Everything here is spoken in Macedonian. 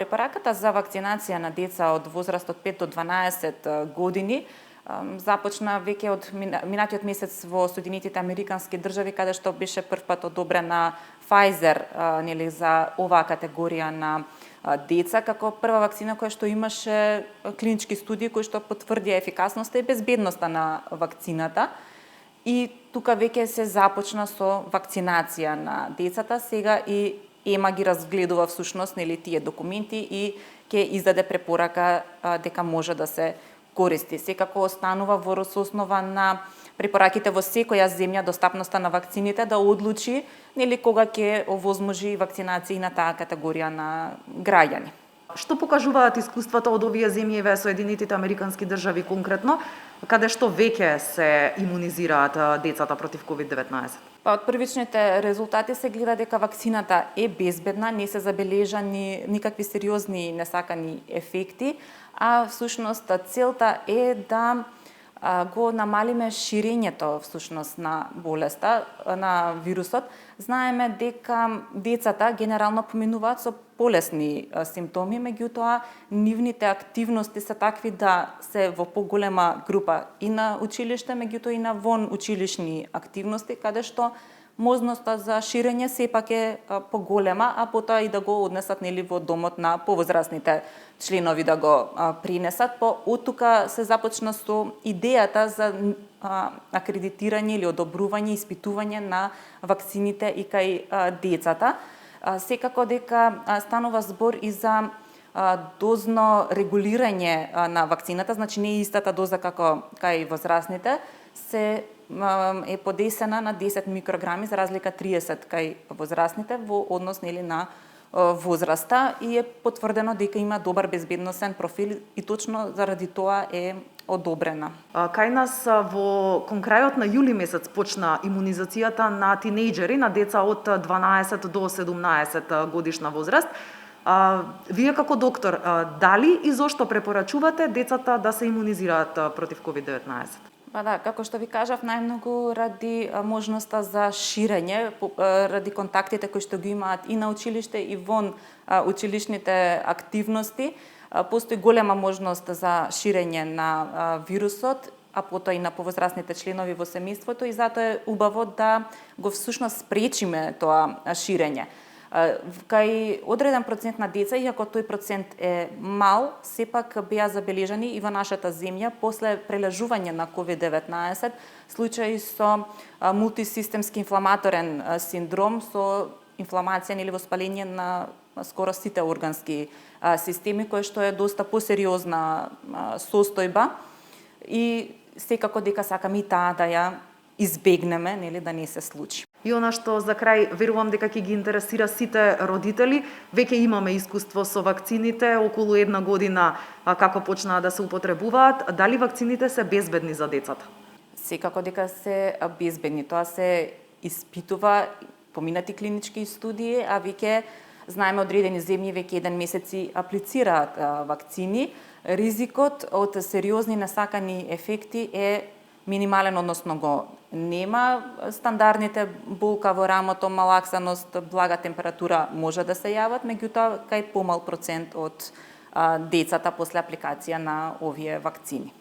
Препораката за вакцинација на деца од возраст од 5 до 12 години започна веќе од минатиот месец во Соединетите Американски држави, каде што беше првпат одобрена Pfizer нели за оваа категорија на деца како прва вакцина која што имаше клинички студии кои што потврдија ефикасноста и безбедноста на вакцината. И тука веќе се започна со вакцинација на децата. Сега и ЕМА ги разгледува всушност нели тие документи и ќе издаде препорака дека може да се користи. Секако останува во основа на препораките во секоја земја достапноста на вакцините да одлучи нели кога ќе овозможи вакцинација на таа категорија на граѓани. Што покажуваат искуствата од овие земји, Соединетите Американски држави конкретно, каде што веќе се имунизираат децата против COVID-19? Од првичните резултати се гледа дека вакцината е безбедна, не се забележани никакви сериозни несакани ефекти, а всушност целта е да го намалиме ширењето всушност на болеста, на вирусот. Знаеме дека децата генерално поминуваат со полесни симптоми, меѓутоа нивните активности се такви да се во поголема група и на училиште, меѓутоа и на вон училишни активности, каде што можноста за ширење сепак е поголема, а потоа и да го однесат нели во домот на повозрасните членови да го принесат. Од тука се започна со идејата за акредитирање или одобрување, испитување на вакцините и кај децата. Секако дека станува збор и за дозно регулирање на вакцината, значи не е истата доза како кај возрастните, се е подесена на 10 микрограми за разлика 30 кај возрастните во однос нели на возраста и е потврдено дека има добар безбедносен профил и точно заради тоа е одобрена. Кај нас кон крајот на јули месец почна имунизацијата на тинејџери, на деца од 12 до 17 годишна возраст. Вие како доктор, дали и зошто препорачувате децата да се имунизираат против COVID-19? Па да, како што ви кажав, најмногу ради можноста за ширење, ради контактите кои што ги имаат и на училиште и вон училишните активности, постои голема можност за ширење на вирусот, а потоа и на повозрастните членови во семејството и затоа е убаво да го всушност спречиме тоа ширење. Кај одреден процент на деца, иако тој процент е мал, сепак беа забележани и во нашата земја после прележување на COVID-19 случаи со мултисистемски инфламаторен синдром со инфламација или воспаление на скоро сите органски системи, кој што е доста посериозна состојба и секако дека сакаме и таа да ја избегнеме, нели да не се случи. И она што за крај верувам дека ќе ги интересира сите родители, веќе имаме искуство со вакцините, околу една година како почнаа да се употребуваат, дали вакцините се безбедни за децата? Секако дека се безбедни, тоа се испитува, поминати клинички студии, а веќе знаеме одредени земји веќе 1 месец аплицираат вакцини. Ризикот од сериозни несакани ефекти е минимален, односно го нема. Стандардните болка во рамото, малаксаност, блага температура може да се јават, меѓутоа кај помал процент од децата после апликација на овие вакцини.